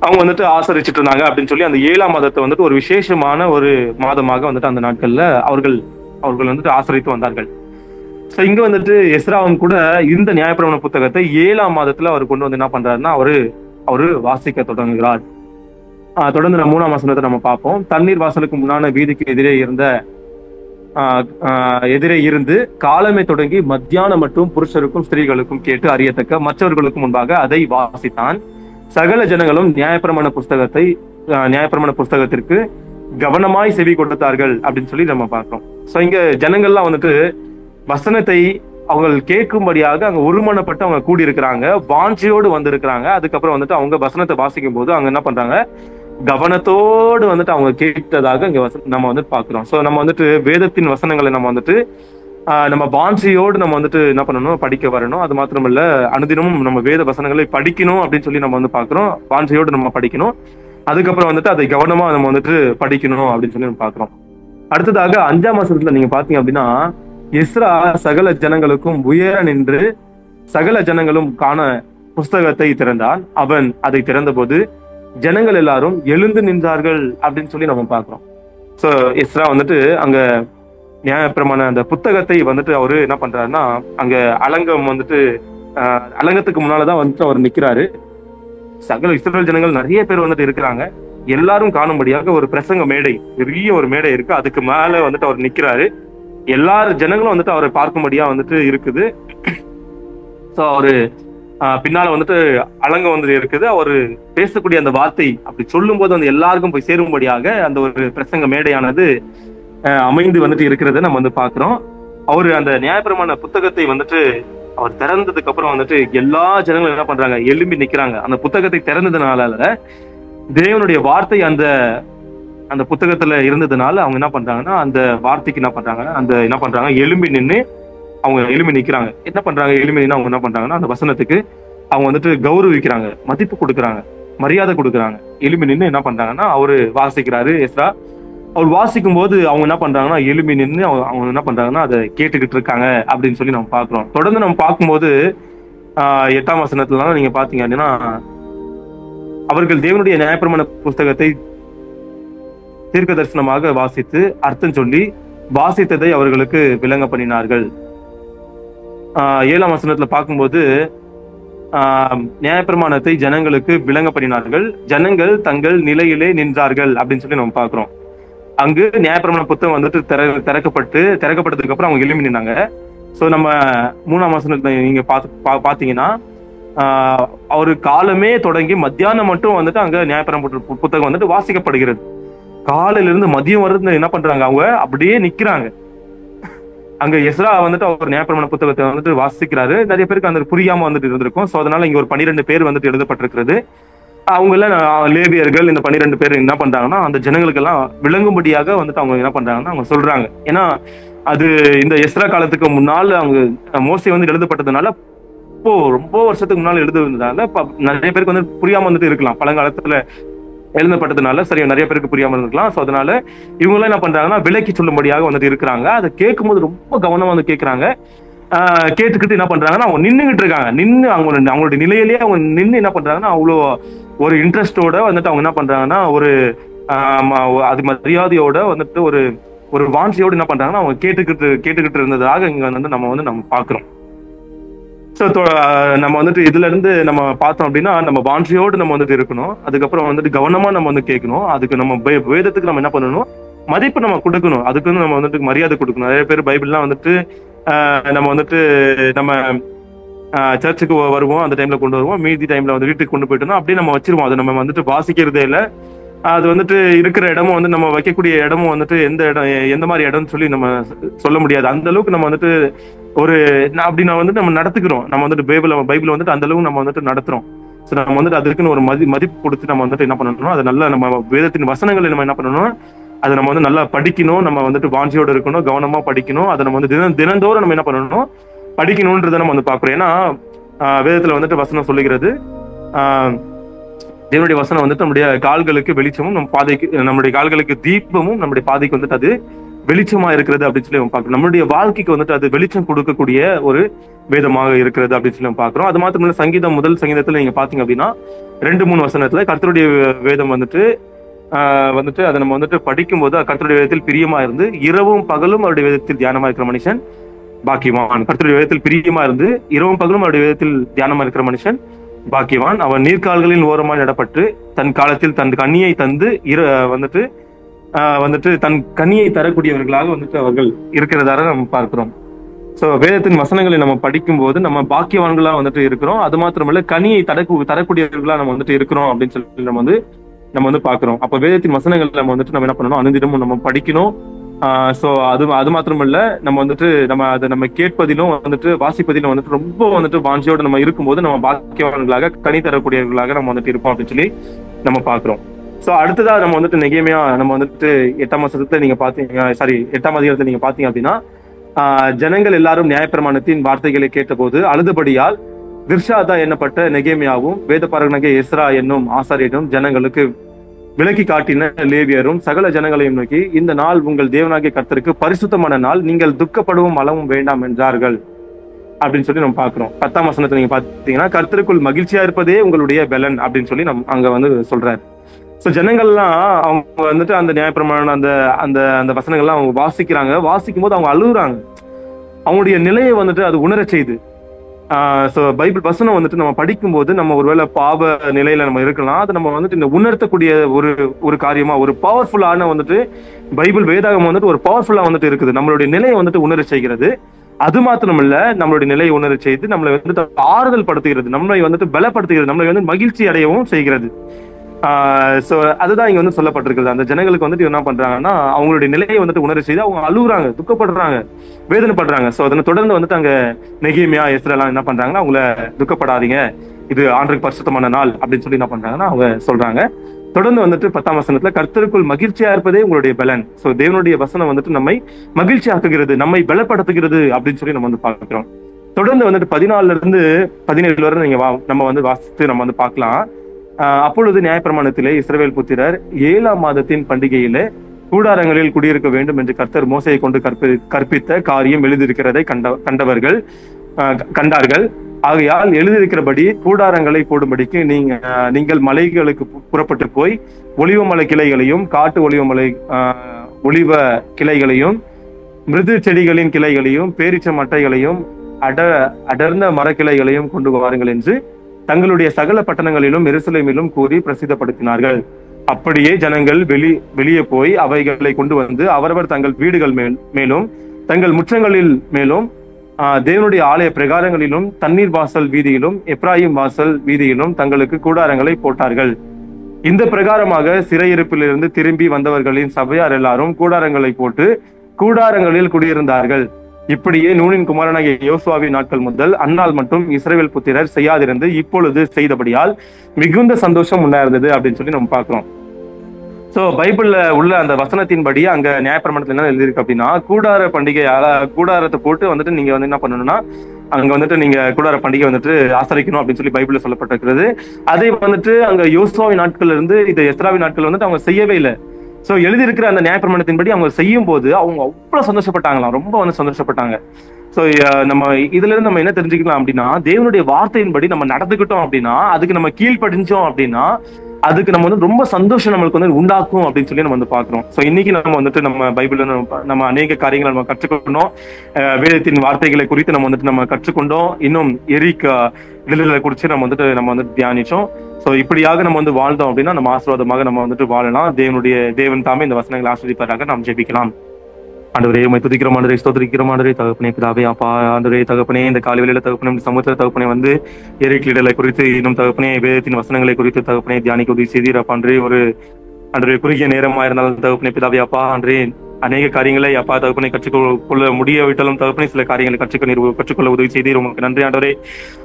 அவங்க வந்துட்டு ஆசரிச்சுட்டு இருந்தாங்க அப்படின்னு சொல்லி அந்த 7ஆம் மாதத்தை வந்துட்டு ஒரு விசேஷமான ஒரு மாதமாக வந்துட்டு அந்த நாட்கள்ல அவர்கள் அவர்கள் வந்துட்டு ஆசரித்து வந்தார்கள். சோ இங்க வந்துட்டு எஸ்ராவும் கூட இந்த நியாயப்பிரமாண புத்தகத்தை 7ஆம் மாதத்துல அவர் கொண்டு வந்து என்ன பண்றாருன்னா அவரு வாசிக்க தொடங்குகிறார். தொடர்ந்து நம்ம 3ஆம் வசனத்தை நம்ம பார்ப்போம். தண்ணீர் வாசலுக்கு முன்னான வீதிக்கு எதிரே இருந்து காலமே தொடங்கி மத்தியானம் மற்றும் புருஷருக்கும் ஸ்திரீகளுக்கும் கேட்டு அறியத்தக்க மற்றவர்களுக்கும் முன்பாக அதை வாசித்தான். சகல ஜனங்களும் நியாயப்பிரமாண புஸ்தகத்திற்கு கவனமாய் செவி கொடுத்தார்கள் அப்படின்னு சொல்லி நம்ம பார்க்கிறோம். சோ இங்க ஜனங்கள்லாம் வந்துட்டு வசனத்தை அவங்க கேட்கும்படியாக அங்க ஒருமனப்பட்டு அவங்க கூடி இருக்கிறாங்க, வாஞ்சியோடு வந்திருக்கிறாங்க. அதுக்கப்புறம் வந்துட்டு அவங்க வசனத்தை வாசிக்கும் போது அவங்க என்ன பண்றாங்க, கவனத்தோடு வந்துட்டு அவங்க கேட்டதாக இங்க நம்ம வந்துட்டு பாக்குறோம். சோ நம்ம வந்துட்டு வேதத்தின் வசனங்களை நம்ம வந்துட்டு நம்ம வாஞ்சியோடு நம்ம வந்துட்டு என்ன பண்ணணும், படிக்க வரணும். அது மாத்திரமல்ல, அனுதினமும் நம்ம வேத வசனங்களை படிக்கணும் அப்படின்னு சொல்லி நம்ம வந்து பாக்குறோம். வாஞ்சியோடு நம்ம படிக்கணும். அதுக்கப்புறம் வந்துட்டு அதை கவனமா நம்ம வந்துட்டு படிக்கணும் அப்படின்னு சொல்லி நம்ம பாக்குறோம். அடுத்ததாக 5ஆம் வசனத்துல நீங்க பாத்தீங்க அப்படின்னா, எஸ்ரா சகல ஜனங்களுக்கும் உயர நின்று சகல ஜனங்களும் காண புஸ்தகத்தை திறந்தான். அவன் அதை திறந்த போது ஜனங்கள் எல்லாரும் எழுந்து நின்றார்கள் அப்படின்னு சொல்லி நம்ம பாக்குறோம். சோ எஸ்ரா வந்துட்டு அங்க நியாயப்பிரமாண அந்த புத்தகத்தை வந்துட்டு அவரு என்ன பண்றாருன்னா, அங்க அலங்கம் வந்துட்டு அலங்கத்துக்கு முன்னாலதான் வந்துட்டு அவர் நிக்கிறாரு. சகல இஸ்ரவேல் ஜனங்கள் நிறைய பேர் வந்துட்டு இருக்கிறாங்க. எல்லாரும் காணும்படியாக ஒரு பிரசங்க மேடை, பெரிய ஒரு மேடை இருக்கு. அதுக்கு மேல வந்துட்டு அவர் நிக்கிறாரு. எல்லாரும் ஜனங்களும் வந்துட்டு அவரை பார்க்கும்படியா வந்துட்டு இருக்குது. சோ அவரு பின்னால வந்துட்டு அலங்கம் வந்துட்டு இருக்குது. அவரு பேசக்கூடிய அந்த வார்த்தை அப்படி சொல்லும் போது வந்து எல்லாருக்கும் போய் சேரும்படியாக அந்த ஒரு பிரசங்க மேடையானது அமைந்து வந்துட்டு இருக்கிறத நம்ம வந்து பாக்குறோம். அவரு அந்த நியாயப்பிரமாண புத்தகத்தை வந்துட்டு அவர் திறந்ததுக்கு அப்புறம் வந்துட்டு எல்லா ஜனங்களும் என்ன பண்றாங்க, எழும்பி நிக்கிறாங்க. அந்த புத்தகத்தை திறந்ததுனால தேவனுடைய வார்த்தை அந்த புத்தகத்துல இருந்ததுனால அவங்க என்ன பண்றாங்கன்னா, அந்த வார்த்தைக்கு என்ன பண்றாங்க, எழும்பி நின்று அவங்க எழும்பி நிக்கிறாங்க. என்ன பண்றாங்க, எழும்பி நின்று அவங்க என்ன பண்றாங்கன்னா, அந்த வசனத்துக்கு அவங்க வந்துட்டு கௌரவிக்கிறாங்க, மதிப்பு கொடுக்குறாங்க, மரியாதை கொடுக்குறாங்க. எழும்பி நின்று என்ன பண்றாங்கன்னா, அவரு வாசிக்கிறாரு எஸ்ரா. அவர் வாசிக்கும் போது அவங்க என்ன பண்றாங்கன்னா, எழும்பி நின்று அவங்க என்ன பண்றாங்கன்னா அதை கேட்டுக்கிட்டு இருக்காங்க அப்படின்னு சொல்லி நம்ம பாக்குறோம். தொடர்ந்து நம்ம பார்க்கும்போது 8ஆம் வசனத்துலாம் நீங்க பாத்தீங்க அப்படின்னா, அவர்கள் தேவனுடைய நியாயப்பிரமாண புஸ்தகத்தை தீர்க்க தரிசனமாக வாசித்து அர்த்தம் சொல்லி வாசித்ததை அவர்களுக்கு விளங்க பண்ணினார்கள். 7ஆம் வசனத்துல பார்க்கும்போது நியாயப்பிரமாணத்தை ஜனங்களுக்கு விளங்க பண்ணினார்கள். ஜனங்கள் தங்கள் நிலையிலே நின்றார்கள் அப்படின்னு சொல்லி நம்ம பாக்குறோம். அங்கு நியாயப்பிரமாண புத்தகம் வந்துட்டு திறக்கப்பட்டதுக்கு அப்புறம் அவங்க எழுப்பி நின்னாங்க. சோ நம்ம 3ஆம் வசனத்துல நீங்க பாத்தீங்கன்னா, அவரு காலமே தொடங்கி மத்தியானம் மட்டும் வந்துட்டு அங்க நியாயப்பிரமாண புத்தகம் வந்துட்டு வாசிக்கப்படுகிறது. காலையில இருந்து மதியம் வரைக்கும் என்ன பண்றாங்க, அவங்க அப்படியே நிக்கிறாங்க. அங்க எஸ்ரா வந்துட்டு அவர் நியாயப்பிரமாண புத்தகத்தை வந்துட்டு வாசிக்கிறாரு. நிறைய பேருக்கு அந்த புரியாம வந்துட்டு இருந்திருக்கும். சோ அதனால இங்க ஒரு 12 பேர் வந்துட்டு எழுதப்பட்டிருக்கிறது. அவங்க எல்லாம் லேவியர்கள். இந்த 12 பேர் என்ன பண்றாங்கன்னா, அந்த ஜனங்களுக்கு எல்லாம் விளங்கும்படியாக வந்துட்டு அவங்க என்ன பண்றாங்கன்னா அவங்க சொல்றாங்க. ஏன்னா அது இந்த எஸ்ரா காலத்துக்கு முன்னால் அவங்க மோசே வந்து எழுதப்பட்டதுனால, இப்போ ரொம்ப வருஷத்துக்கு முன்னால எழுதுனதுனால நிறைய பேருக்கு வந்து புரியாம வந்துட்டு இருக்கலாம். பழங்காலத்துல எழுதப்பட்டதுனால சரி நிறைய பேருக்கு புரியாம இருக்கலாம். சோ அதனால இவங்க எல்லாம் என்ன பண்றாங்கன்னா விலக்கி சொல்லும்படியாக வந்துட்டு இருக்கிறாங்க. அதை கேட்கும் போது ரொம்ப கவனமா வந்து கேட்கறாங்க. கேட்டுக்கிட்டு என்ன பண்றாங்கன்னா அவங்க நின்றுகிட்டு இருக்காங்க. நின்று அவங்களுடைய நிலையிலேயே அவங்க நின்று என்ன பண்றாங்கன்னா அவ்வளோ ஒரு இன்ட்ரெஸ்டோட வந்துட்டு அவங்க என்ன பண்றாங்கன்னா ஒரு அது மரியாதையோட வந்துட்டு ஒரு வாஞ்சியோடு என்ன பண்றாங்கன்னா அவங்க கேட்டுக்கிட்டு இருந்ததாக இங்க வந்து நம்ம பாக்குறோம். ஸோ நம்ம வந்துட்டு இதுல இருந்து நம்ம பார்த்தோம் அப்படின்னா, நம்ம வாஞ்சியோடு நம்ம வந்துட்டு இருக்கணும். அதுக்கப்புறம் வந்துட்டு கவனமா நம்ம வந்து கேட்கணும். அதுக்கு நம்ம வேதத்துக்கு நம்ம என்ன பண்ணணும், மதிப்பு நம்ம கொடுக்கணும். அதுக்கு வந்து நம்ம வந்துட்டு மரியாதை கொடுக்கணும். நிறைய பேர் பைபிள்லாம் வந்துட்டு நம்ம வந்துட்டு நம்ம சர்ச்சுக்கு வருவோம், அந்த டைம்ல கொண்டு வருவோம். மீதி டைம்ல வந்து வீட்டுக்கு கொண்டு போயிட்டோம்னா அப்படியே நம்ம வச்சிருவோம். அதை நம்ம வந்துட்டு வாசிக்கிறதே இல்லை. அது வந்துட்டு இருக்கிற இடமும் வந்து நம்ம வைக்கக்கூடிய இடமும் வந்துட்டு எந்த மாதிரி இடம்னு சொல்லி நம்ம சொல்ல முடியாது. அந்த அளவுக்கு நம்ம வந்துட்டு அப்படி வந்துட்டு நம்ம நடத்துக்கிறோம். நம்ம வந்துட்டு பைபிள் வந்துட்டு அந்த அளவுக்கு நம்ம வந்துட்டு நடத்துறோம். ஸோ நம்ம வந்துட்டு அதுக்குன்னு ஒரு மதிப்பு கொடுத்து நம்ம வந்துட்டு என்ன பண்ணணும், அதை நல்லா நம்ம வேதத்தின் வசனங்களை நம்ம என்ன பண்ணணும், அதை நம்ம வந்து நல்லா படிக்கணும். நம்ம வந்துட்டு வாஞ்சியோடு இருக்கணும், கவனமா படிக்கணும். அதை நம்ம வந்து தினந்தோறும் நம்ம என்ன பண்ணணும், படிக்கணும்ன்றதை நம்ம வந்து பாக்குறோம். ஏன்னா வேதத்துல வந்துட்டு வசனம் சொல்லுகிறது, தேவனுடைய வசனம் வந்துட்டு நம்முடைய கால்களுக்கு வெளிச்சமும், நம்ம பாதைக்கு, நம்முடைய கால்களுக்கு தீபமும், நம்முடைய பாதைக்கு வந்துட்டு அது வெளிச்சமா இருக்கிறது அப்படின்னு சொல்லி நம்ம பார்க்கிறோம். நம்மளுடைய வாழ்க்கைக்கு வந்துட்டு அது வெளிச்சம் கொடுக்கக்கூடிய ஒரு வேதமாக இருக்கிறது அப்படின்னு சொல்லி நம்ம பார்க்கிறோம். அது மாத்திரம் இல்ல, சங்கீதம் முதல் சங்கீதத்துல நீங்க பாத்தீங்க அப்படின்னா 2-3 வசனத்துல கர்த்தருடைய வேதம் வந்துட்டு அதை நம்ம வந்துட்டு படிக்கும் போது கர்த்தருடைய வேதத்தில் பிரியமா இருந்து இரவும் பகலும் அவருடைய வேதத்தில் தியானமா இருக்கிற மனுஷன் பாக்கியவான். கர்த்தருடைய வேதத்தில் பிரியமா இருந்து இரவும் பகலும் அவருடைய வேதத்தில் தியானமா இருக்கிற மனுஷன் பாக்கியவான். அவன் நீர்க்கால்களின் ஓரமாக நடப்பட்டு தன் காலத்தில் தன் கண்ணியை தந்து வந்துட்டு தன் கனியை தரக்கூடியவர்களாக வந்துட்டு அவர்கள் இருக்கிறதாக நம்ம பார்க்கிறோம். சோ வேதத்தின் வசனங்களை நம்ம படிக்கும் போது நம்ம பாக்கியவான்களா வந்துட்டு இருக்கிறோம். அது மாத்திரமல்ல, கனியை தரக்கூடியவர்களா நம்ம வந்துட்டு இருக்கிறோம் அப்படின்னு சொல்லி நம்ம வந்து பாக்குறோம். அப்ப வேதத்தின் வசனங்கள் நம்ம வந்துட்டு நம்ம என்ன பண்ணணும், அனுதினமும் நம்ம படிக்கணும். சோ அது மாத்திரமல்ல, நம்ம வந்துட்டு நம்ம கேட்பதிலும் வந்துட்டு வாசிப்பதிலும் வந்துட்டு ரொம்ப வந்துட்டு வாஞ்சியோட நம்ம இருக்கும்போது நம்ம பாக்கியவான்களாக கனி தரக்கூடியவர்களாக நம்ம வந்துட்டு இருப்போம் அப்படின்னு சொல்லி நம்ம பாக்குறோம். சோ அடுத்ததா நம்ம வந்துட்டு நெகேமியா நம்ம வந்துட்டு 8ஆம் வசனத்துல நீங்க பாத்தீங்க, 8ஆம் அதிகாரத்துல நீங்க பாத்தீங்க அப்படின்னா, ஜனங்கள் எல்லாரும் நியாயப்பிரமாணத்தின் வார்த்தைகளை கேட்டபோது அழுதுபடியால் திர்ஷாதா எண்ணப்பட்ட நெகேமியாவும் வேதபாரகனாகிய எஸ்ரா என்னும் ஆசாரியனும் ஜனங்களுக்கு விலக்கி காட்டின லேவியரும் சகல ஜனங்களையும் நோக்கி, இந்த நாள் உங்கள் தேவனாகிய கர்த்தருக்கு பரிசுத்தமான நாள், நீங்கள் துக்கப்படவும் அளவும் வேண்டாம் என்றார்கள் அப்படின்னு சொல்லி நம்ம பாக்குறோம். 10ஆம் வசனத்தை நீங்க பாத்தீங்கன்னா, கர்த்தருக்குள் மகிழ்ச்சியா இருப்பதே உங்களுடைய பெலன் அப்படின்னு சொல்லி அங்க வந்து சொல்றாரு. சோ ஜனங்கள்லாம் அவங்க வந்துட்டு அந்த நியாயப்பிரமாணம் அந்த அந்த அந்த வசனங்கள்லாம் அவங்க வாசிக்கும் போது அவங்க அழுகுறாங்க. அவங்களுடைய நிலையை வந்துட்டு அது உணர செய்து. சோ பைபிள் வசனம் வந்துட்டு நம்ம படிக்கும் போது நம்ம ஒருவேளை பாவ நிலையில நம்ம இருக்கலாம், அது நம்ம வந்துட்டு இந்த உணர்த்தக்கூடிய ஒரு காரியமா, ஒரு பவர்ஃபுல்லான வந்துட்டு பைபிள் வேதாகம் வந்துட்டு ஒரு பவர்ஃபுல்லா வந்துட்டு இருக்குது. நம்மளுடைய நிலையை வந்துட்டு உணர செய்கிறது. அது மாத்திரமல்ல, நம்மளுடைய நிலையை உணர செய்து நம்மளை வந்துட்டு ஆறுதல் படுத்துகிறது, நம்மளை வந்துட்டு பலப்படுத்துகிறது, நம்மளை வந்து மகிழ்ச்சி அடையவும் செய்கிறது. சோ அதுதான் இங்க வந்து சொல்லப்பட்டிருக்கிறது. அந்த ஜனங்களுக்கு வந்துட்டு என்ன பண்றாங்கன்னா, அவங்களுடைய நிலையை வந்துட்டு உணர செய்து அவங்க அழுகுறாங்க, துக்கப்படுறாங்க, வேதனைப்படுறாங்க. சோ அதனை தொடர்ந்து வந்துட்டு அங்க நெகேமியா எஸ்ரா என்ன பண்றாங்கன்னா, அவங்கள துக்கப்படாதீங்க, இது ஆண்டவருக்கு பரிசுத்தமான நாள் அப்படின்னு சொல்லி என்ன பண்றாங்கன்னா அவங்க சொல்றாங்க. தொடர்ந்து வந்துட்டு 10ஆம் வசனத்துல, கர்த்தருக்குள் மகிழ்ச்சியா இருப்பதே உங்களுடைய பலன். சோ தேவனுடைய வசனம் வந்துட்டு நம்மை மகிழ்ச்சி ஆக்குகிறது, நம்மை பலப்படுத்துகிறது அப்படின்னு சொல்லி நம்ம வந்து பார்க்கிறோம். தொடர்ந்து வந்துட்டு 14 இருந்து 17 வரை நீங்க நம்ம வந்து வாசித்து நம்ம வந்து பார்க்கலாம். அப்பொழுது நியாயப்பிரமாணத்திலே இஸ்ரவேல் புத்திரர் 7ஆம் மாதத்தின் பண்டிகையிலே கூடாரங்களில் குடியிருக்க வேண்டும் என்று கர்த்தர் மோசையை கொண்டு கற்பித்த காரியம் எழுதியிருக்கிறதை கண்டார்கள். ஆகையால் எழுதியிருக்கிறபடி கூடாரங்களை போடும்படிக்கு நீங்கள் மலைகளுக்கு புறப்பட்டு போய் ஒலிவமலை கிளைகளையும் காட்டு ஒலிவ கிளைகளையும் மிருது செடிகளின் கிளைகளையும் பேரிச்ச மட்டைகளையும் அடர்ந்த மரக்கிளைகளையும் கொண்டு வாருங்கள் என்று தங்களுடைய சகல பட்டணங்களிலும் எருசலேமிலும் கூறி பிரசித்தப்படுத்தினார்கள். அப்படியே ஜனங்கள் வெளியே போய் அவைகளை கொண்டு வந்து அவரவர் தங்கள் வீடுகள் மேலும் தங்கள் முற்றங்களில் மேலும் தேவனுடைய ஆலய பிரகாரங்களிலும் தண்ணீர் வாசல் வீதியிலும் எப்ராயிம் வாசல் வீதியிலும் தங்களுக்கு கூடாரங்களை போட்டார்கள். இந்த பிரகாரமாக சிறையிருப்பிலிருந்து திரும்பி வந்தவர்களின் சபையார் எல்லாரும் கூடாரங்களை போட்டு கூடாரங்களில் குடியிருந்தார்கள். இப்படியே நூனின் குமாரனாகிய யோசுவாவின் நாட்கள் முதல் அந்நாள் மட்டும் இஸ்ரவேல் புத்திரர் செய்யாதிருந்து இப்பொழுது செய்தபடியால் மிகுந்த சந்தோஷம் உண்டாயிருந்தது அப்படின்னு சொல்லி நம்ம பார்க்கிறோம். சோ பைபிள்ல உள்ள அந்த வசனத்தின்படி அங்க நியாயப்பிரமாணத்துல என்ன எழுதியிருக்கு அப்படின்னா, கூடார பண்டிகை கூடாரத்தை போட்டு வந்துட்டு நீங்க வந்து என்ன பண்ணணும்னா, அங்க வந்துட்டு நீங்க கூடார பண்டிகை வந்துட்டு ஆசரிக்கணும் அப்படின்னு சொல்லி பைபிள்ல சொல்லப்பட்டிருக்கிறது. அதை வந்துட்டு அங்க யோசுவாவின் நாட்கள்ல இருந்து இது எஸ்ராவின் நாட்கள் வந்துட்டு அவங்க செய்யவே இல்லை. சோ எழுதியிருக்கிற அந்த நியாயப்பிரமாணத்தின்படி அவங்க செய்யும் போது அவங்க அவ்வளவு சந்தோஷப்பட்டாங்களாம், ரொம்ப வந்து சந்தோஷப்பட்டாங்க. சோ நம்ம இதுல இருந்து நம்ம என்ன தெரிஞ்சுக்கலாம் அப்படின்னா, தேவனுடைய வார்த்தையின்படி நம்ம நடந்துக்கிட்டோம் அப்படின்னா, அதுக்கு நம்ம கீழ்ப்படிஞ்சோம் அப்படின்னா, அதுக்கு நம்ம வந்து ரொம்ப சந்தோஷம் நம்மளுக்கு வந்து உண்டாக்கும் அப்படின்னு சொல்லி நம்ம வந்து பாக்குறோம். சோ இன்னைக்கு நம்ம வந்துட்டு நம்ம பைபிள்ல நம்ம அநேக காரியங்களை நம்ம கற்றுக்கொண்டோம். வேதத்தின் வார்த்தைகளை குறித்து நம்ம கற்றுக்கொண்டோம். இன்னும் எரிக் விடுதலை குறித்து நம்ம வந்துட்டு தியானிச்சோம். சோ இப்படியாக நம்ம வந்து வாழ்ந்தோம் அப்படின்னா நம்ம ஆசீர்வாதமாக நம்ம வந்துட்டு வாழலாம். தேவன் தாமே இந்த வசனங்களை ஆஸ்வதிப்பதாக நாம் ஜெபிக்கலாம். ஆண்டவரே உம்மை துதிக்கிறோம், ஆண்டவரே ஸ்தோத்திரிக்கிறோம், ஆண்டவரே தகப்பனே பிதாவே அப்பா, ஆண்டவரே தகப்பனே இந்த காலைவேளையில தகப்பனே சமூகத்துல தகப்பனே வந்து எரிக் லிடலை குறித்து இன்னும் தகப்பனே வேதத்தின் வசனங்களை குறித்து தகப்பனே தியானிக்க உதவி செய்தீர் அப்பா. ஆண்டவரே ஒரு குறுகிய நேரமா இருந்தாலும் தகப்பனே பிதாவே அப்பா, ஆண்டவரே அநேக காரியங்களை அப்பா தகப்பனை கற்றுக்கொள்ள முடியாவிட்டாலும் தகப்பனை சில காரியங்களை கற்றுக்கொள்ள உதவி செய்தீர். உங்களுக்கு நன்றி ஆண்டவரே.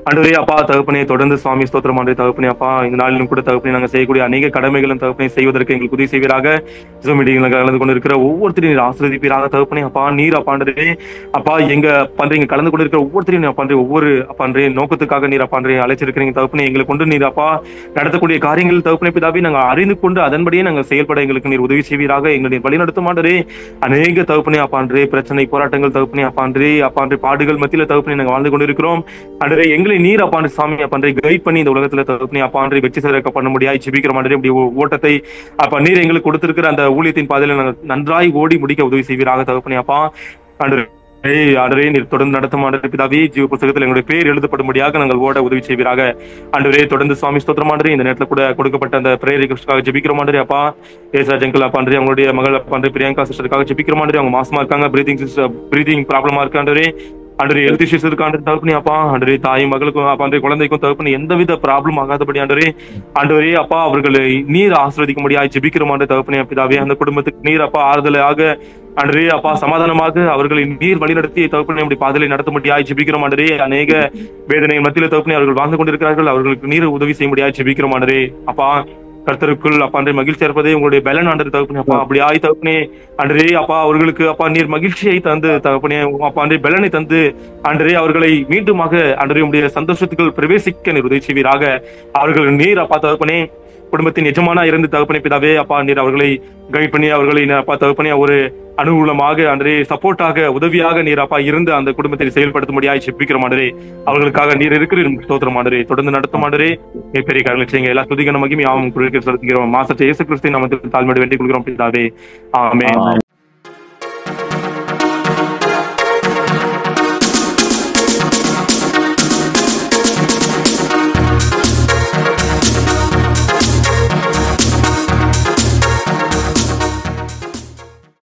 ஆண்டவரே அப்பா தகப்பனை தொடர்ந்து சுவாமி ஸ்தோத்திரம் ஆண்டவரே. தகப்பனே அப்பா இந்த நாளிலும் கூட தகப்பனை நாங்கள் செய்யக்கூடிய அநேக கடமைகளும் தகப்பனை செய்வதற்கு எங்களுக்கு உதவி செய்வீராக. மீட்டிங்ல கலந்து கொண்டு இருக்கிற ஒவ்வொருத்தரையும் நீர் ஆசீர்வதிப்பீராக. தகப்பனே அப்பா நீர் அப்பாண்டே அப்பா எங்க பண்றீங்க கலந்து கொண்டு இருக்கிற ஒவ்வொருத்தரையும் நீர் பண்றீங்க, ஒவ்வொரு அப்பாண்டே நோக்கத்துக்காக நீர் அப்பாண்டே அழைச்சிருக்கிறீங்க. தகப்பனை எங்களை கொண்டு நீர் அப்பா நடத்தக்கூடிய காரியங்கள் தகப்பனை பிதாவே நாங்கள் அறிந்து கொண்டு அதன்படியே நாங்கள் செயல்பட எங்களுக்கு நீர் உதவி செய்வீராக. எங்களுடைய வழிநடத்தும் ஆண்டவரே அநேக தகப்பனே அப்பான்றே பிரச்சனை போராட்டங்கள் தகப்பனே அப்பான்றே பாடுகள் மத்தியில தகப்பனே நாங்கள் வாழ்ந்து கொண்டிருக்கிறோம். அன்றே எங்களை நீர் அப்பாண்டு சாமி அப்பான்றே கைட் பண்ணி இந்த உலகத்துல தகப்பனே அப்பான்றே வெற்றி சிறக்க பண்ண முடியாது ஜெபிக்கிறோம். அன்றே இப்படி ஓட்டத்தை அப்பா நீர் எங்களுக்கு கொடுத்திருக்கிற அந்த ஊழியத்தின் பாதையில நாங்கள் நன்றாய் ஓடி முடிக்க உதவி செய்வீராக. தகப்பனே அப்பா அன்று ஆண்டவரே நீர் தொடர்ந்து நடத்தும் ஆண்டவரே பிதாவே ஜீவ புத்தகத்தில் எங்களுடைய பேர் எழுதப்படும்படியாக நாங்கள் ஓட உதவி செய்வீராக. ஆண்டவரே தொடர்ந்து சுவாமி ஸ்தோத்திரம் ஆண்டவரே. இந்த நேரத்தில் கூட கொடுக்கப்பட்ட அந்த பிரேயர் ரிக்வெஸ்ட்காக ஜெபிக்கிறோம் ஆண்டவரே. அப்பா ஏசா ஜங்கல் அப்பாண்டே அவங்களுடைய மகள் அப்பாண்டே பிரியங்கா சிஸ்டருக்காக ஜெபிக்கிறோம் ஆண்டவரே. அவங்க மாசமா இருக்காங்க, பிரீதிங் ப்ராப்ளமா இருக்கு ஆண்டவரே. அன்றே ஹெல்த் இஷ்யூஸ் இருக்கு ஆண்டு தகப்பனே அப்பா. அன்றே தாய் மகளுக்கும் அப்பாண்டே குழந்தைக்கும் தகப்பனே எந்தவித ப்ராப்ளம் ஆகாதபடி ஆண்டவரே அப்பா அவர்களை நீர் ஆசீர்வதிக்க முடியாது ஜெபிக்கிறோம் ஆண்டு தகப்பனே பிதாவே. அந்த குடும்பத்துக்கு நீர் அப்பா ஆறுதலாக அன்றே அப்பா சமாதானமாக அவர்களை நீர் வழிநடத்தி தகப்பனே அப்படி பாதையை நடத்த முடியாது ஜெபிக்கிறோம் ஆண்டவரே. அநேக வேதனை மத்தியில தகப்பனே அவர்கள் வாழ்ந்து கொண்டிருக்கிறார்கள், அவர்களுக்கு நீர் உதவி செய்ய முடியாது ஜெபிக்கிறோம் ஆண்டவரே. அப்பா கர்த்தருக்குள் அப்பா அன்றே மகிழ்ச்சி இருப்பதே உங்களுடைய பலன் ஆண்டர் தகப்பனே அப்பா. அப்படி ஆய் தகப்பனே அன்றே அப்பா அவர்களுக்கு அப்பா நீர் மகிழ்ச்சியை தந்து தகப்பனே அப்பா அன்றே பலனை தந்து அன்றே அவர்களை மீண்டுமாக அன்றே உடைய சந்தோஷத்துக்குள் பிரவேசிக்க நீர் உதவி செய்வீராக. அவர்கள் நீர் அப்பா தகப்பனே குடும்பத்தின் எஜமானா இருந்து தகப்பனே பிதாவே அப்பா நீர் அவர்களை கைட் பண்ணி அவர்களை அப்பா தகப்பனே ஒரு அனுகூலமாக அன்றே சப்போர்ட்டாக உதவியாக நீர் அப்பா இருந்து அந்த குடும்பத்தை செயல்படுத்த முடியாது ஜெபிக்கிற மாண்டரே. அவர்களுக்காக நீர் இருக்கிற ஸ்தோத்திரம் மாண்டரே. தொடர்ந்து நடத்த மாண்டரே. பெரிய காரியங்களை செய்யுங்க. எல்லா துதிகன மகிமையும் செலுத்துகிறோம். மாசற்ற இயேசு கிறிஸ்துவின் நாமத்தில் தாழ்மையோடு வேண்டிக் கொள்கிறோம் பிதாவே. ஆமென்.